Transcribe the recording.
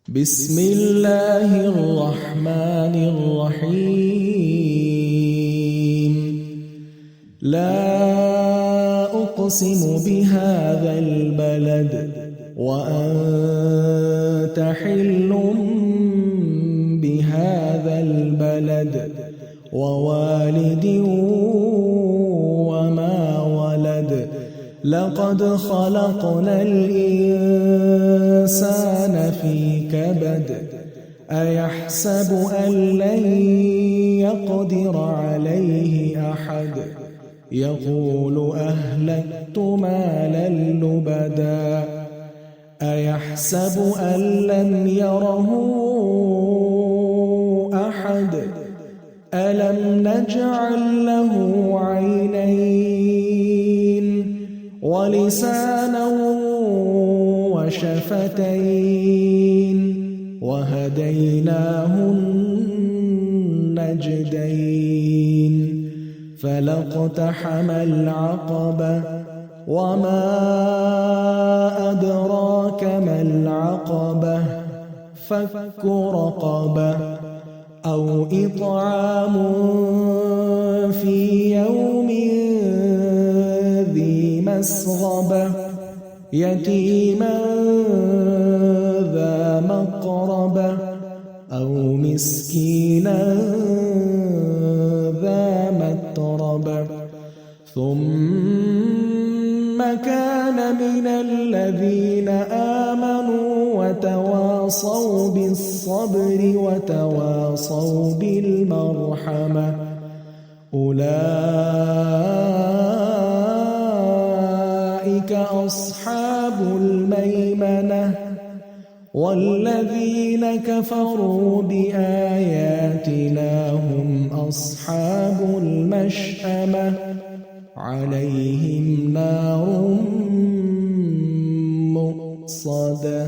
بسم الله الرحمن الرحيم لا أقسم بهذا البلد وأنت حل بهذا البلد ووالد وما ولد لقد خلقنا الإنسان في كبد أيحسب أن لن يقدر عليه أحد يقول أهلكت مالا لبدا أيحسب أن لم يره أحد ألم نجعل له عينين ولسانا وشفتين وهديناه النجدين فلاقتحم العقبة وما أدراك ما العقبة فك رقبة أو إطعام في يوم ذي مسغبة يتيما ذا مقربة أو مسكينا ذا متربة ثم كان من الذين آمنوا وتواصوا بالصبر وتواصوا بالمرحمة أولئك أصحاب الميمنة والذين كفروا بآياتنا هم أصحاب المشأمة عليهم نار مؤصدة.